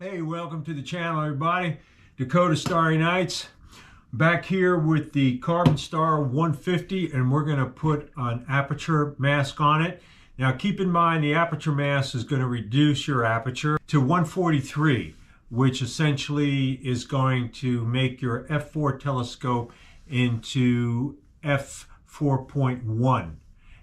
Hey, welcome to the channel, everybody. Dakota Starry Nights. Back here with the CarbonStar 150, and we're going to put an aperture mask on it. Now, keep in mind the aperture mask is going to reduce your aperture to 143, which essentially is going to make your f4 telescope into f4.1.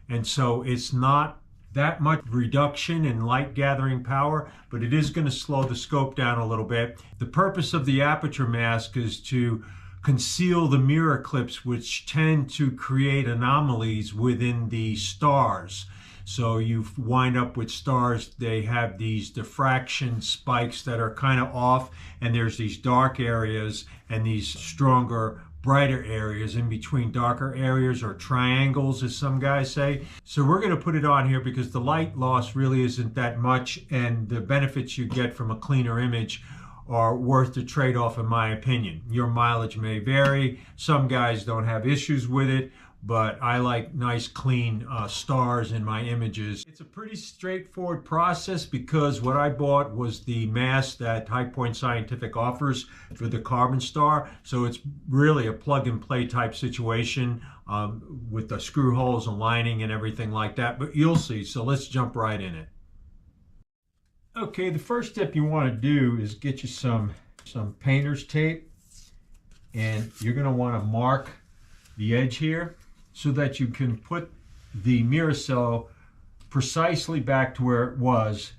And so it's not that much reduction in light gathering power, but it is going to slow the scope down a little bit. The purpose of the aperture mask is to conceal the mirror clips, which tend to create anomalies within the stars. So you wind up with stars, they have these diffraction spikes that are kind of off, and there's these dark areas and these stronger brighter areas in between darker areas, or triangles as some guys say. So we're going to put it on here because the light loss really isn't that much, and the benefits you get from a cleaner image are worth the trade-off, in my opinion. Your mileage may vary. Some guys don't have issues with it, but I like nice clean stars in my images. It's a pretty straightforward process because what I bought was the mask that High Point Scientific offers for the CarbonStar. So it's really a plug and play type situation with the screw holes and lining and everything like that, but you'll see. So let's jump right in it. Okay, the first step you want to do is get you some painter's tape, and you're going to want to mark the edge here so that you can put the mirror cell precisely back to where it was.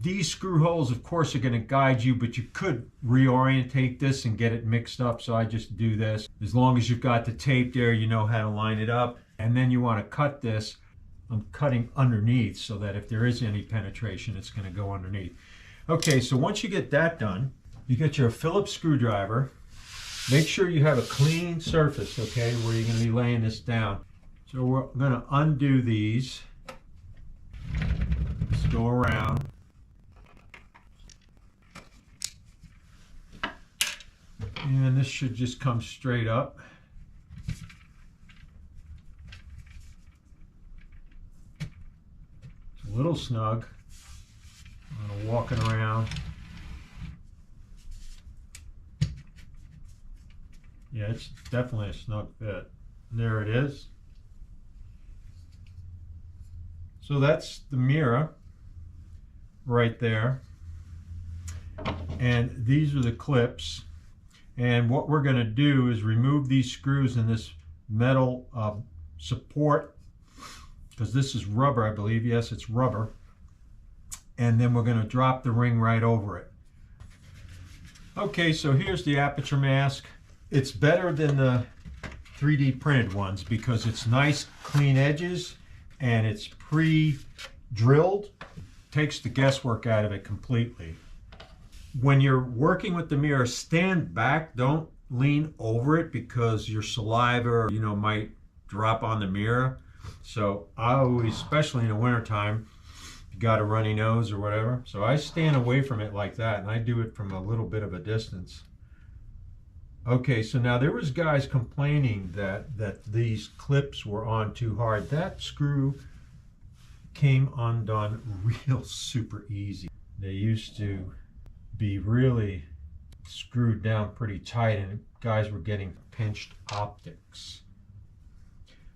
These screw holes, of course, are going to guide you, but you could reorientate this and get it mixed up, so I just do this. As long as you've got the tape there, you know how to line it up. And then you want to cut this. I'm cutting underneath so that if there is any penetration, it's going to go underneath. Okay, so once you get that done, you get your Phillips screwdriver. Make sure you have a clean surface, okay, where you're going to be laying this down. So we're going to undo these. Let's go around. And this should just come straight up. It's a little snug. I'm going to walk it around. Yeah, it's definitely a snug fit. There it is. So that's the mirror right there. And these are the clips. And what we're going to do is remove these screws in this metal support, because this is rubber, I believe. Yes, it's rubber. And then we're going to drop the ring right over it. Okay, so here's the aperture mask. It's better than the 3D printed ones because it's nice clean edges and it's pre-drilled. Takes the guesswork out of it completely. When you're working with the mirror, stand back, don't lean over it because your saliva, might drop on the mirror. So I always, especially in the wintertime, if you got a runny nose or whatever, so I stand away from it like that, and I do it from a little bit of a distance. Okay, so now there was guys complaining that these clips were on too hard. That screw came undone real super easy. They used to be really screwed down pretty tight, and guys were getting pinched optics.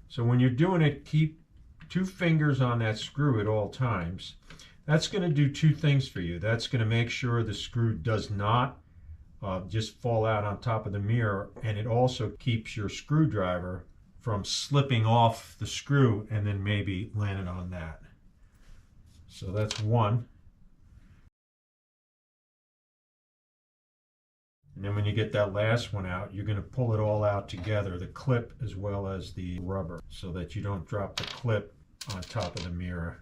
So when you're doing it, keep 2 fingers on that screw at all times. That's going to do 2 things for you. That's going to make sure the screw does not just fall out on top of the mirror, and it also keeps your screwdriver from slipping off the screw and then maybe landing on that. So that's one. And then when you get that last one out, you're going to pull it all out together, the clip as well as the rubber, so that you don't drop the clip on top of the mirror.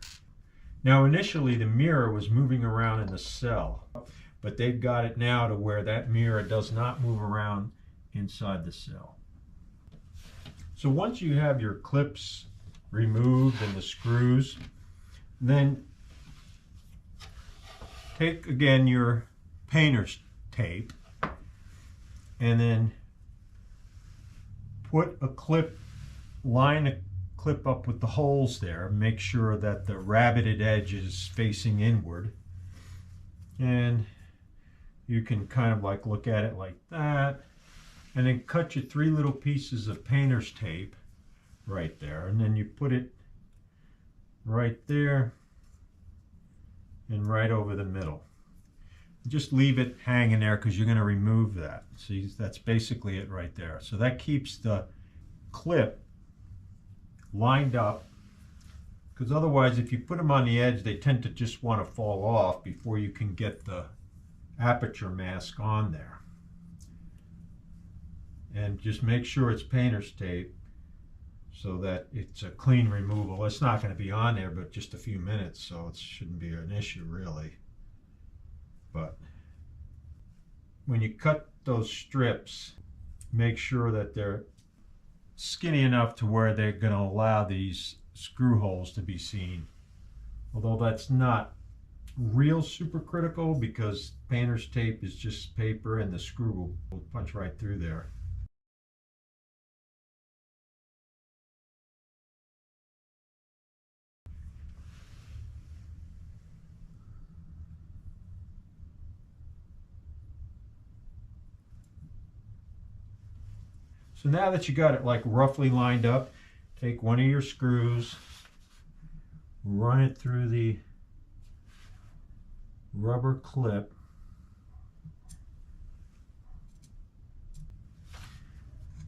Now initially the mirror was moving around in the cell, but they've got it now to where that mirror does not move around inside the cell. So once you have your clips removed and the screws, then take again your painter's tape and then put a clip, line a clip up with the holes there. Make sure that the rabbited edge is facing inward. And you can kind of like look at it like that, and then cut your 3 little pieces of painter's tape right there, and then you put it right there and right over the middle. Just leave it hanging there because you're going to remove that. See, that's basically it right there. So that keeps the clip lined up, because otherwise if you put them on the edge, they tend to just want to fall off before you can get the aperture mask on there. And just make sure it's painter's tape so that it's a clean removal. It's not going to be on there but just a few minutes, so it shouldn't be an issue really. But when you cut those strips, make sure that they're skinny enough to where they're going to allow these screw holes to be seen. Although that's not real super critical, because painter's tape is just paper and the screw will punch right through there. So now that you got it like roughly lined up, take one of your screws, run it through the rubber clip,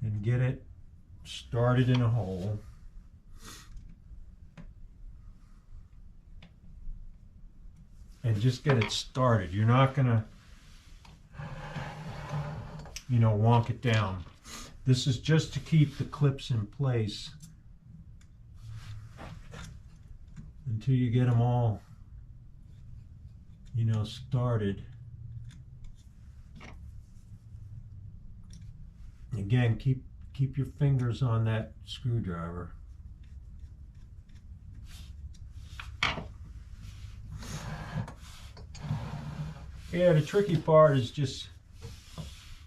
and get it started in a hole. And just get it started. You're not gonna, wonk it down. This is just to keep the clips in place until you get them all, started. Again, keep your fingers on that screwdriver. Yeah, the tricky part is just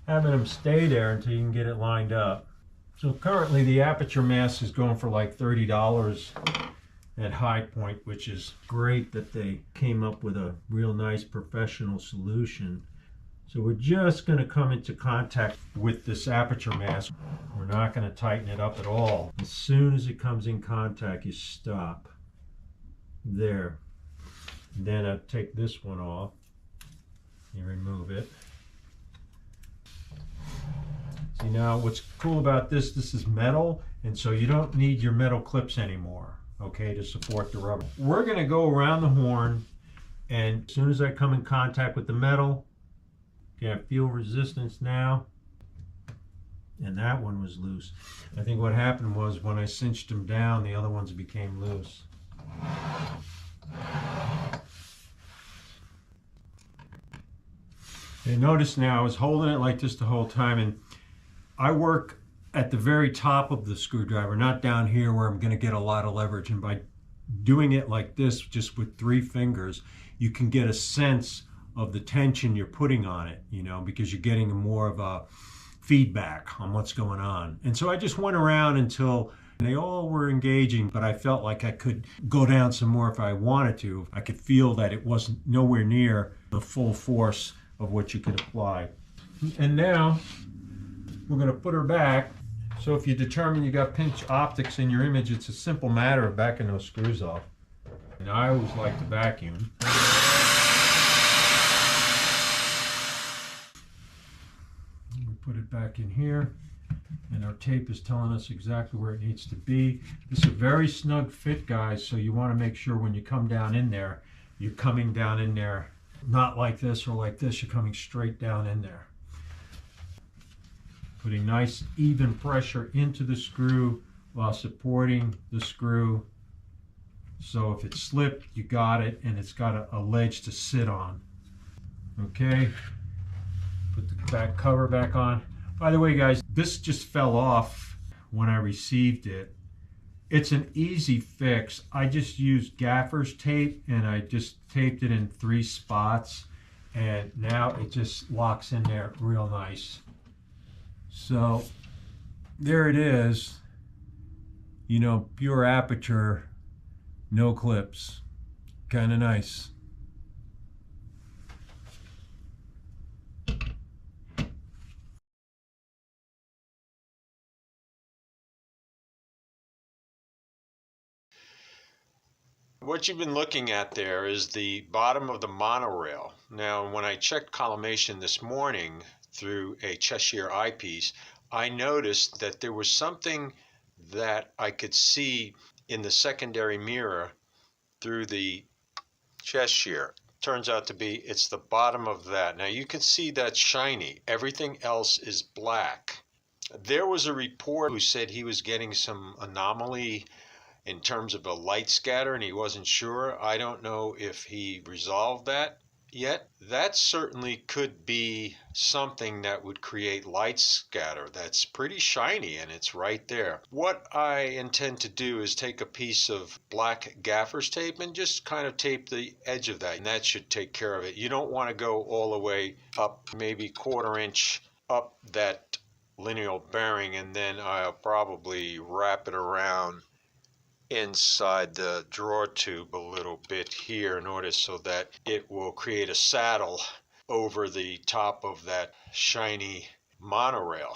having them stay there until you can get it lined up. So currently the aperture mask is going for like $30 at High Point, which is great that they came up with a real nice professional solution. So we're just going to come into contact with this aperture mask. We're not going to tighten it up at all. As soon as it comes in contact, you stop. There. Then I take this one off. You remove it. See, now what's cool about this is metal, and so you don't need your metal clips anymore, okay, to support the rubber. We're going to go around the horn, and as soon as I come in contact with the metal, okay, I feel resistance now, and that one was loose. I think what happened was when I cinched them down, the other ones became loose. And notice now I was holding it like this the whole time, and I work at the very top of the screwdriver, not down here where I'm going to get a lot of leverage. And by doing it like this, just with 3 fingers, you can get a sense of the tension you're putting on it, because you're getting more of a feedback on what's going on. And so I just went around until they all were engaging, but I felt like I could go down some more if I wanted to. I could feel that it wasn't nowhere near the full force of what you could apply. And now we're going to put her back. So if you determine you got pinch optics in your image, it's a simple matter of backing those screws off. And I always like to vacuum. We put it back in here, and our tape is telling us exactly where it needs to be. This is a very snug fit, guys, so you want to make sure when you come down in there, you're coming down in there not like this or like this, you're coming straight down in there. Putting nice even pressure into the screw while supporting the screw. So if it slipped, you got it, and it's got a ledge to sit on. Okay, put the back cover back on. By the way, guys, this just fell off when I received it. It's an easy fix. I just used gaffer's tape, and I just taped it in 3 spots, and now it just locks in there real nice. So there it is, pure aperture, no clips, kind of nice. What you've been looking at there is the bottom of the monorail. Now, when I checked collimation this morning through a Cheshire eyepiece, I noticed that there was something that I could see in the secondary mirror through the Cheshire. Turns out to be, it's the bottom of that. Now you can see that's shiny. Everything else is black. There was a report who said he was getting some anomaly in terms of a light scatter and he wasn't sure. I don't know if he resolved that yet. That certainly could be something that would create light scatter. That's pretty shiny and it's right there. What I intend to do is take a piece of black gaffer's tape and just kind of tape the edge of that, and that should take care of it. You don't want to go all the way up, maybe 1/4 inch up that lineal bearing, and then I'll probably wrap it around inside the drawer tube a little bit here in order so that it will create a saddle over the top of that shiny monorail.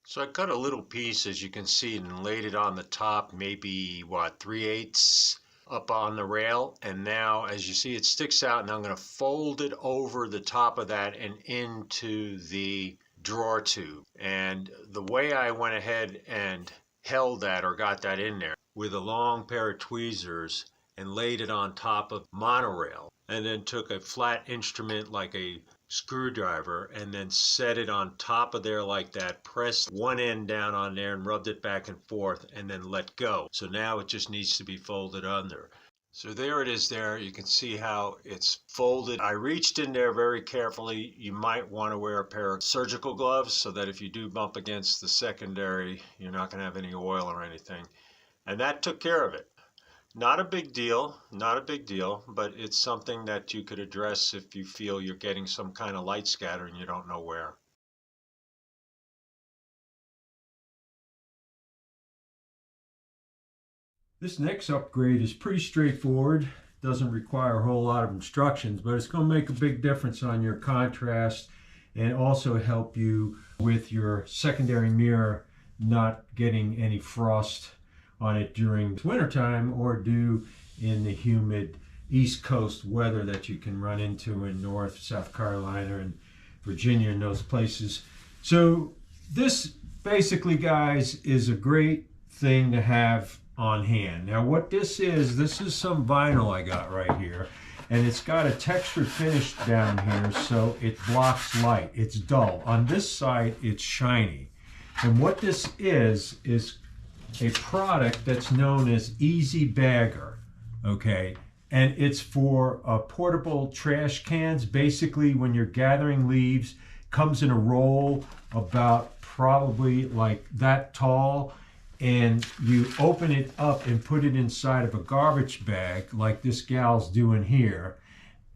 So I cut a little piece, as you can see, and laid it on the top, maybe 3/8 up on the rail, and now as you see it sticks out, and I'm going to fold it over the top of that and into the drawer tube. And the way I went ahead and held that or got that in there with a long pair of tweezers and laid it on top of monorail, and then took a flat instrument like a screwdriver and then set it on top of there like that, pressed one end down on there and rubbed it back and forth and then let go. So now it just needs to be folded under. So there it is there. You can see how it's folded. I reached in there very carefully. You might want to wear a pair of surgical gloves so that if you do bump against the secondary, you're not going to have any oil or anything. And that took care of it. Not a big deal, not a big deal, but it's something that you could address if you feel you're getting some kind of light scatter and you don't know where. This next upgrade is pretty straightforward. Doesn't require a whole lot of instructions, but it's going to make a big difference on your contrast and also help you with your secondary mirror not getting any frost on it during wintertime or due in the humid East Coast weather that you can run into in North, South Carolina and Virginia and those places. So this basically, guys, is a great thing to have on hand. Now what this is some vinyl I got right here, and it's got a textured finish down here so it blocks light. It's dull. On this side it's shiny. And what this is a product that's known as Easy Bagger, okay? And it's for portable trash cans. Basically, when you're gathering leaves, comes in a roll about probably like that tall, and you open it up and put it inside of a garbage bag like this gal's doing here,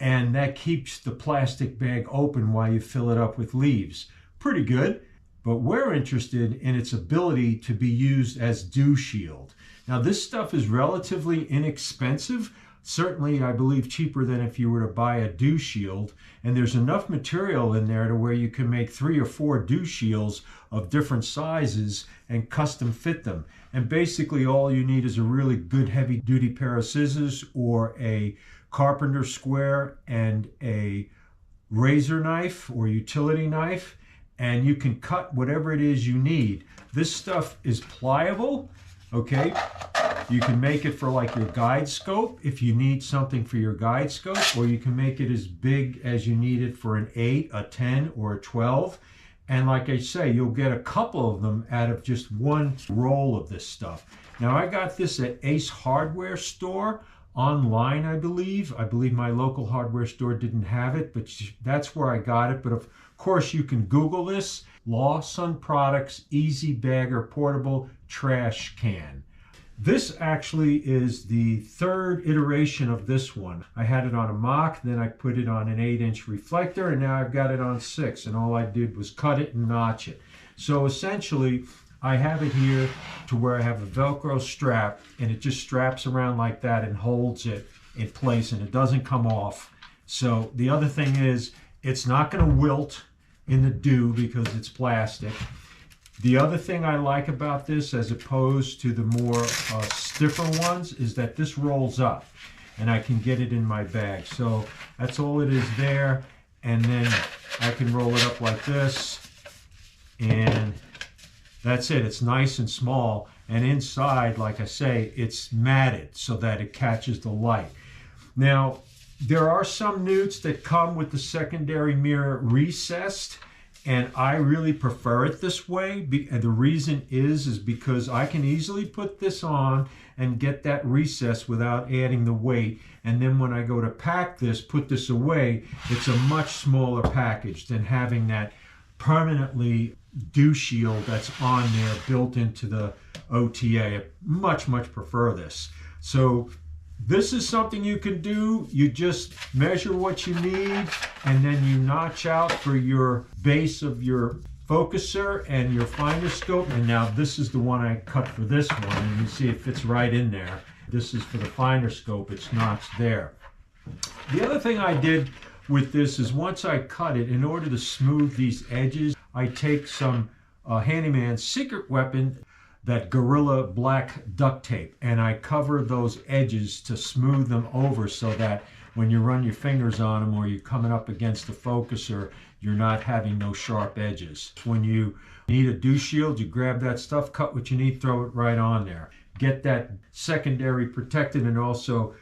and that keeps the plastic bag open while you fill it up with leaves. Pretty good. But we're interested in its ability to be used as dew shield. Now this stuff is relatively inexpensive, certainly I believe cheaper than if you were to buy a dew shield, and there's enough material in there to where you can make 3 or 4 dew shields of different sizes and custom fit them. And basically all you need is a really good heavy duty pair of scissors or a carpenter square and a razor knife or utility knife, and you can cut whatever it is you need. This stuff is pliable, okay? You can make it for like your guide scope if you need something for your guide scope, or you can make it as big as you need it for an 8, a 10, or a 12. And like I say, you'll get a couple of them out of just one roll of this stuff. Now I got this at Ace Hardware Store online, I believe. I believe my local hardware store didn't have it, but that's where I got it. But of course, you can Google this, Lawson Products Easy Bagger Portable Trash Can. This actually is the 3rd iteration of this one. I had it on a mock, then I put it on an 8-inch reflector, and now I've got it on 6, and all I did was cut it and notch it. So essentially, I have it here to where I have a Velcro strap, and it just straps around like that and holds it in place, and it doesn't come off. So the other thing is, it's not going to wilt in the dew because it's plastic. The other thing I like about this, as opposed to the more stiffer ones is that this rolls up and I can get it in my bag. So that's all it is there. And then I can roll it up like this, and that's it. It's nice and small. And inside, like I say, it's matted so that it catches the light. Now, there are some newts that come with the secondary mirror recessed, and I really prefer it this way. And the reason is because I can easily put this on and get that recess without adding the weight. And then when I go to pack this, put this away, it's a much smaller package than having that permanently dew shield that's on there built into the OTA. I much prefer this. So this is something you can do. You just measure what you need, and then you notch out for your base of your focuser and your finder scope. And now this is the one I cut for this one, and you see it fits right in there. This is for the finder scope. It's notched there. The other thing I did with this is once I cut it, in order to smooth these edges, I take some handyman's secret weapon, that Gorilla Black duct tape, and I cover those edges to smooth them over so that when you run your fingers on them or you're coming up against the focuser, you're not having no sharp edges. When you need a dew shield, you grab that stuff, cut what you need, throw it right on there. Get that secondary protected, and also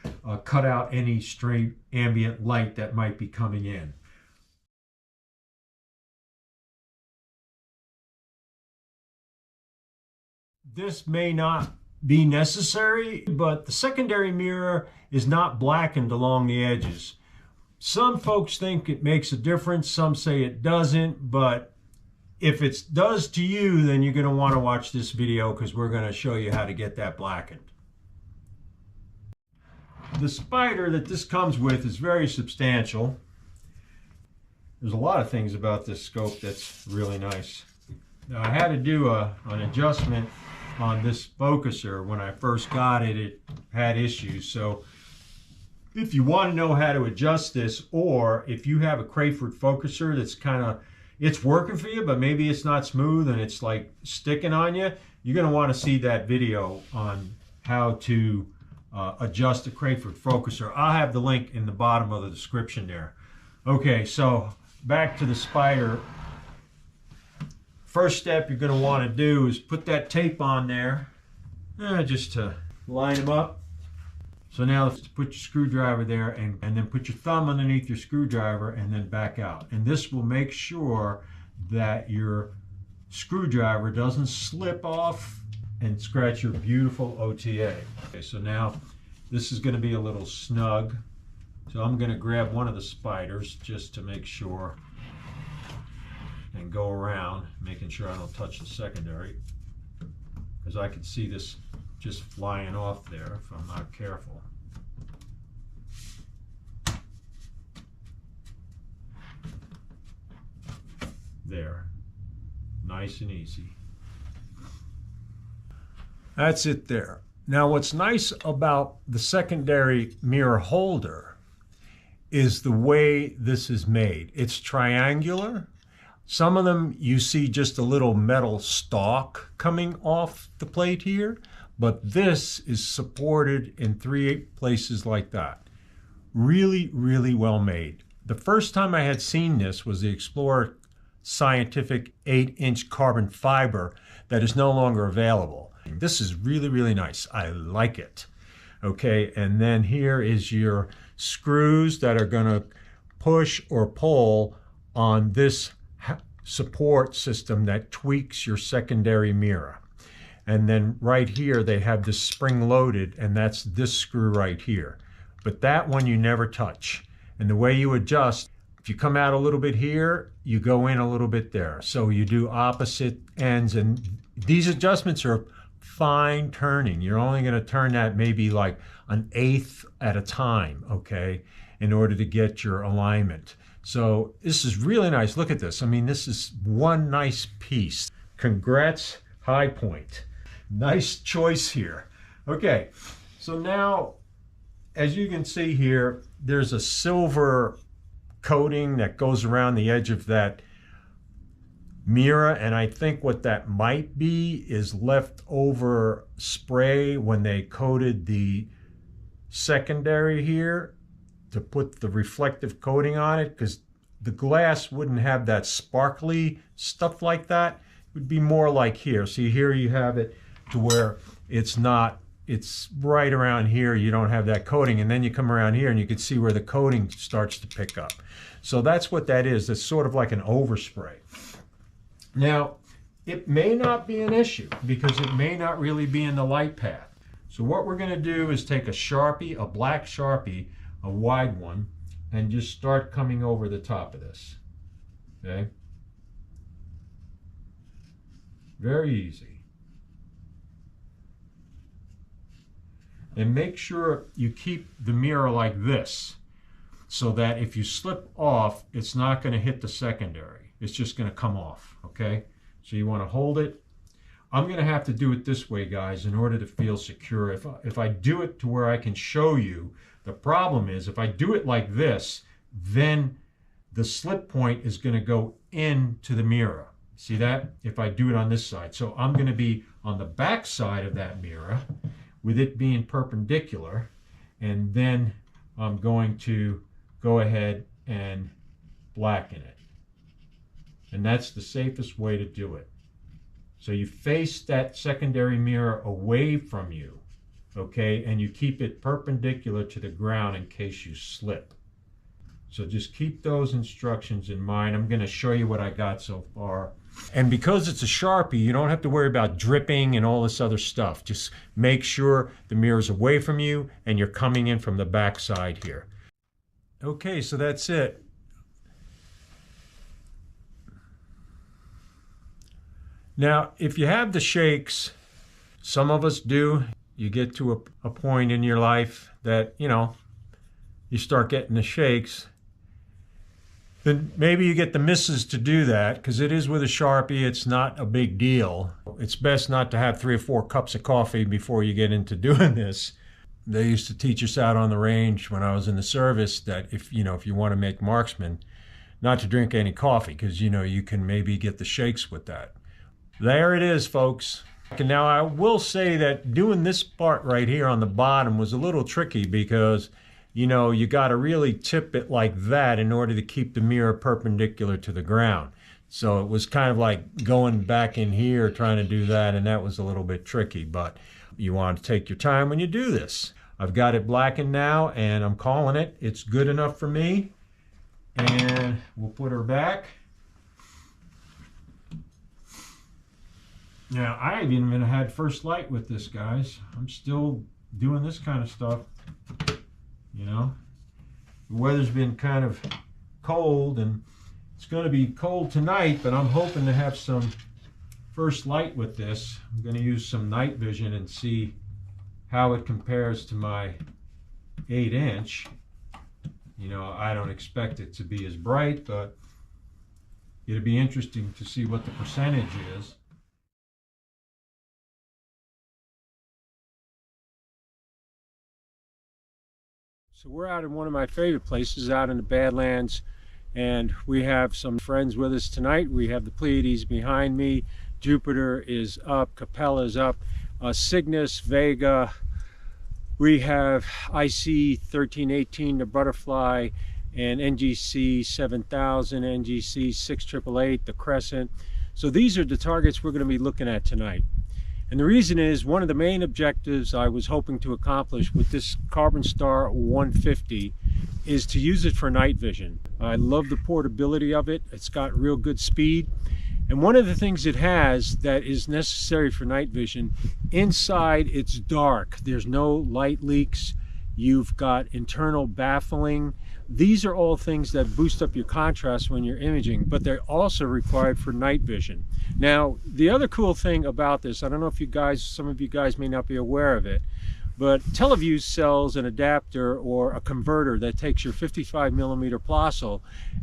cut out any stray ambient light that might be coming in. This may not be necessary, but the secondary mirror is not blackened along the edges. Some folks think it makes a difference, some say it doesn't, but if it does to you, then you're going to want to watch this video, because we're going to show you how to get that blackened. The spider that this comes with is very substantial. There's a lot of things about this scope that's really nice. Now, I had to do an adjustment on this focuser. When I first got it, it had issues. So if you want to know how to adjust this, or if you have a Crayford focuser that's it's working for you, but maybe it's not smooth and it's like sticking on you, you're going to want to see that video on how to adjust a Crayford focuser. I'll have the link in the bottom of the description there. Okay, so back to the spider. First step you're going to want to do is put that tape on there, just to line them up. So now let's put your screwdriver there, and then put your thumb underneath your screwdriver and then back out. And this will make sure that your screwdriver doesn't slip off and scratch your beautiful OTA. Okay, so now this is going to be a little snug. So I'm going to grab one of the spiders just to make sure, and go around, making sure I don't touch the secondary, because I can see this just flying off there if I'm not careful. There, nice and easy. That's it there. Now, what's nice about the secondary mirror holder is the way this is made. It's triangular. Some of them you see just a little metal stalk coming off the plate here, but this is supported in 3 places like that. Really well made. The first time I had seen this was the Explorer Scientific 8-inch carbon fiber that is no longer available. This is really nice. I like it. Okay, and then here is your screws that are going to push or pull on this support system that tweaks your secondary mirror. And then right here they have this spring loaded, and that's this screw right here. But that one you never touch. And the way you adjust, if you come out a little bit here, you go in a little bit there. So you do opposite ends, and these adjustments are fine turning. You're only going to turn that maybe like 1/8 at a time, okay, in order to get your alignment. So this is really nice. Look at this. I mean, this is one nice piece. Congrats, High Point. Nice choice here. Okay, so now, as you can see here, there's a silver coating that goes around the edge of that mirror, and I think what that might be is leftover spray when they coated the secondary here to put the reflective coating on it, because the glass wouldn't have that sparkly stuff like that. It would be more like here. See, here you have it to where it's not, it's right around here, you don't have that coating, and then you come around here and you can see where the coating starts to pick up. So that's what that is. It's sort of like an overspray. Now, it may not be an issue because it may not really be in the light path. So what we're going to do is take a Sharpie, a black Sharpie, a wide one, and just start coming over the top of this. Okay? Very easy. And make sure you keep the mirror like this so that if you slip off, it's not going to hit the secondary. It's just going to come off, okay? So you want to hold it. I'm going to have to do it this way, guys, in order to feel secure. If I do it to where I can show you, the problem is if I do it like this, then the slip point is going to go into the mirror. See that? If I do it on this side. So I'm going to be on the back side of that mirror with it being perpendicular, and then I'm going to go ahead and blacken it. And that's the safest way to do it. So you face that secondary mirror away from you, okay, and you keep it perpendicular to the ground in case you slip. So just keep those instructions in mind. I'm going to show you what I got so far. And because it's a Sharpie, you don't have to worry about dripping and all this other stuff. Just make sure the mirror's away from you and you're coming in from the back side here. Okay, so that's it. Now, if you have the shakes, some of us do, you get to a point in your life that, you know, you start getting the shakes, then maybe you get the missus to do that, because it is with a Sharpie, it's not a big deal. It's best not to have 3 or 4 cups of coffee before you get into doing this. They used to teach us out on the range when I was in the service that if you want to make marksmen, not to drink any coffee, because, you know, you can maybe get the shakes with that. There it is, folks. And now I will say that doing this part right here on the bottom was a little tricky because, you know, you got to really tip it like that in order to keep the mirror perpendicular to the ground. So it was kind of like going back in here trying to do that, and that was a little bit tricky, but you want to take your time when you do this. I've got it blackened now, and I'm calling it. It's good enough for me. And we'll put her back. Now, I haven't even had first light with this, guys. I'm still doing this kind of stuff, you know. The weather's been kind of cold, and it's going to be cold tonight, but I'm hoping to have some first light with this. I'm going to use some night vision and see how it compares to my 8-inch. You know, I don't expect it to be as bright, but it'll be interesting to see what the percentage is. So we're out in one of my favorite places, out in the Badlands, and we have some friends with us tonight. We have the Pleiades behind me, Jupiter is up, Capella is up, Cygnus, Vega, we have IC 1318, the Butterfly, and NGC 7000, NGC 6888, the Crescent. So these are the targets we're going to be looking at tonight. And the reason is, one of the main objectives I was hoping to accomplish with this CarbonStar 150 is to use it for night vision. I love the portability of it. It's got real good speed. And one of the things it has that is necessary for night vision, inside it's dark. There's no light leaks. You've got internal baffling. These are all things that boost up your contrast when you're imaging, but they're also required for night vision. Now, the other cool thing about this, I don't know if you guys, some of you guys may not be aware of it, but TeleVue sells an adapter or a converter that takes your 55mm Plossl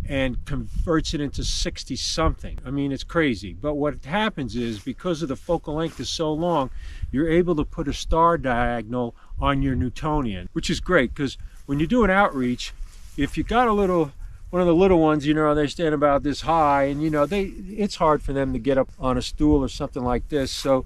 and converts it into 60 something. I mean, it's crazy. But what happens is, because of the focal length is so long, you're able to put a star diagonal on your Newtonian, which is great, because when you do an outreach, if you got a little one of the little ones, you know, they stand about this high, and you know, it's hard for them to get up on a stool or something like this. So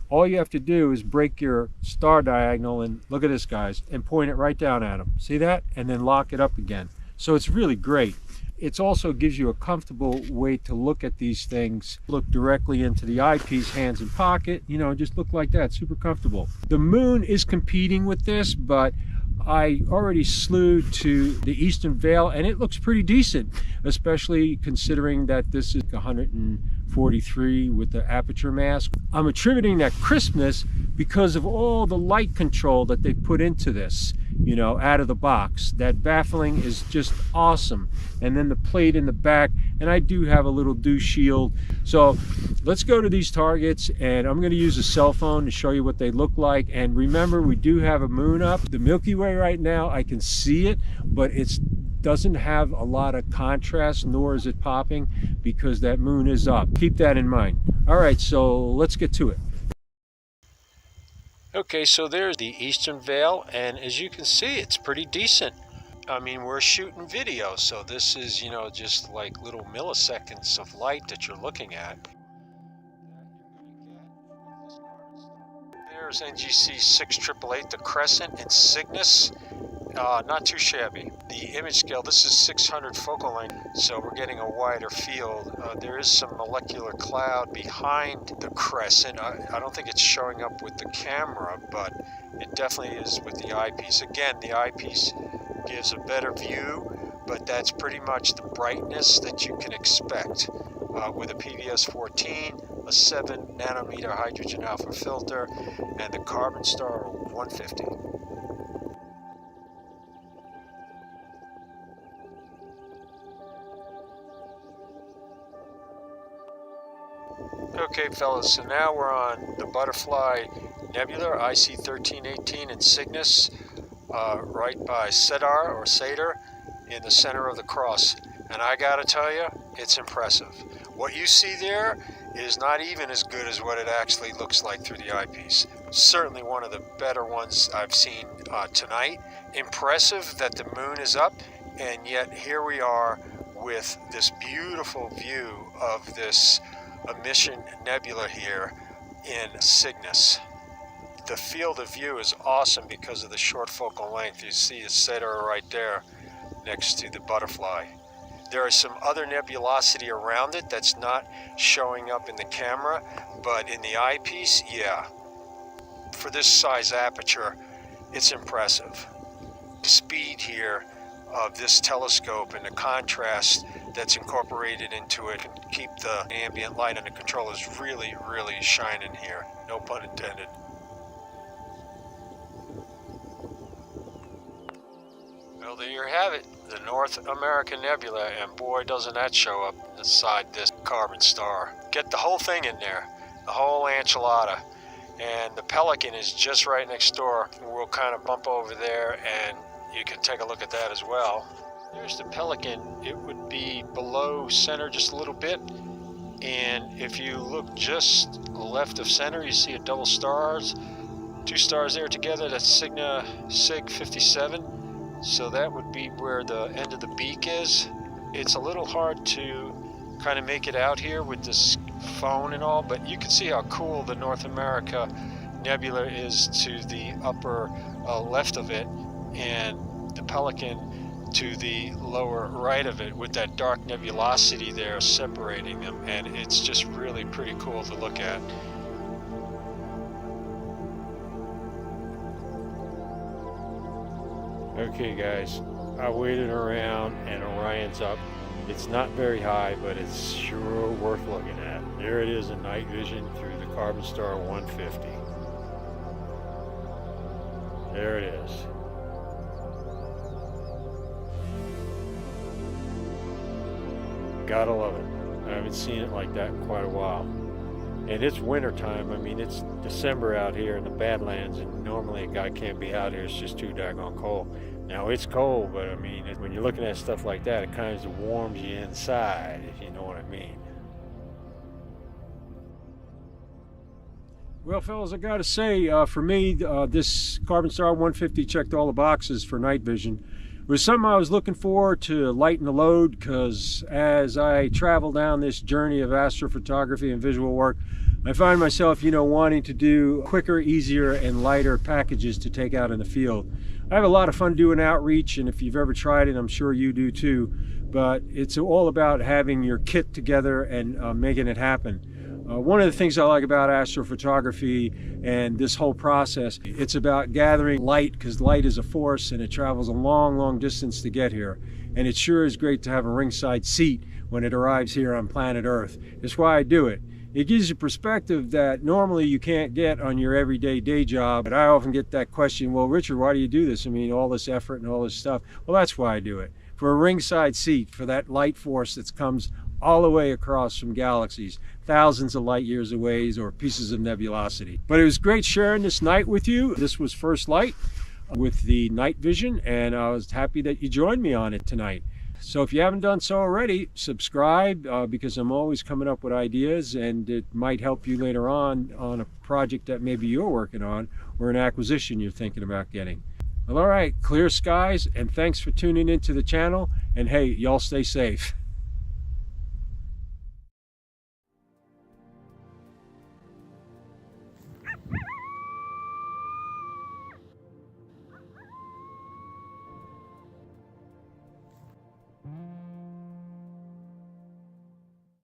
all you have to do is break your star diagonal, and look at this, guys, and point it right down at them. See that? And then lock it up again. So it's really great. It also gives you a comfortable way to look at these things. Look directly into the eyepiece, hands in pocket, you know, just look like that, super comfortable. The moon is competing with this, but I already slewed to the Eastern Veil, and it looks pretty decent, especially considering that this is 143 with the aperture mask. I'm attributing that crispness because of all the light control that they put into this, you know, out of the box. That baffling is just awesome. And then the plate in the back, and I do have a little dew shield. So let's go to these targets, and I'm going to use a cell phone to show you what they look like. And remember, we do have a moon up. The Milky Way right now, I can see it, but it doesn't have a lot of contrast, nor is it popping, because that moon is up. Keep that in mind. All right, so let's get to it. Okay, so there's the Eastern Veil, and as you can see, it's pretty decent. I mean, we're shooting video, so this is, you know, just like little milliseconds of light that you're looking at. There's NGC 6888, the Crescent in Cygnus. Not too shabby. The image scale, this is 600 focal length, so we're getting a wider field. There is some molecular cloud behind the crescent. I don't think it's showing up with the camera, but it definitely is with the eyepiece. Again, the eyepiece gives a better view, but that's pretty much the brightness that you can expect with a PVS 14, a 7 nanometer hydrogen alpha filter, and the CarbonStar 150. Okay, fellas, so now we're on the Butterfly Nebula, IC 1318 in Cygnus, right by Cedar or Satyr in the center of the cross. And I gotta tell you, it's impressive. What you see there is not even as good as what it actually looks like through the eyepiece. Certainly one of the better ones I've seen tonight. Impressive that the moon is up, and yet here we are with this beautiful view of this emission nebula here in Cygnus. The field of view is awesome because of the short focal length. You see the Satyr right there next to the Butterfly. There is some other nebulosity around it that's not showing up in the camera, but in the eyepiece, yeah. For this size aperture, it's impressive. The speed here of this telescope and the contrast that's incorporated into it can keep the ambient light under control is really, really shining here. No pun intended. Well, there you have it, the North American Nebula, and boy, doesn't that show up inside this CarbonStar. Get the whole thing in there, the whole enchilada. And the Pelican is just right next door. We'll kind of bump over there and you can take a look at that as well. There's the Pelican. It would be below center just a little bit. And if you look just left of center, you see a double stars. 2 stars there together, that's Sig 57. So that would be where the end of the beak is. It's a little hard to kind of make it out here with this phone and all, but you can see how cool the North America Nebula is to the upper left of it, and the Pelican to the lower right of it with that dark nebulosity there separating them, and it's just really pretty cool to look at. Okay guys, I waited around and Orion's up. It's not very high, but it's sure worth looking at. There it is in night vision through the CarbonStar 150. There it is. Gotta love it. I haven't seen it like that in quite a while. And it's winter time. I mean, it's December out here in the Badlands, and normally a guy can't be out here. It's just too daggone cold. Now it's cold, but I mean, when you're looking at stuff like that, it kind of warms you inside, if you know what I mean. Well, fellas, I got to say, for me, this CarbonStar 150 checked all the boxes for night vision. It was something I was looking for to lighten the load, because as I travel down this journey of astrophotography and visual work, I find myself, wanting to do quicker, easier, and lighter packages to take out in the field. I have a lot of fun doing outreach, and if you've ever tried it, I'm sure you do too. But it's all about having your kit together and making it happen. One of the things I like about astrophotography and this whole process, it's about gathering light, because light is a force and it travels a long, long distance to get here. And it sure is great to have a ringside seat when it arrives here on planet Earth. That's why I do it. It gives you perspective that normally you can't get on your everyday day job. But I often get that question, well, Richard, why do you do this? I mean, all this effort and all this stuff. Well, that's why I do it. For a ringside seat, for that light force that comes all the way across from galaxies, thousands of light years away, or pieces of nebulosity. But it was great sharing this night with you. This was First Light with the night vision, and I was happy that you joined me on it tonight. So if you haven't done so already, subscribe, because I'm always coming up with ideas, and it might help you later on a project that maybe you're working on, or an acquisition you're thinking about getting. Well, all right, clear skies, and thanks for tuning into the channel, and hey, y'all stay safe.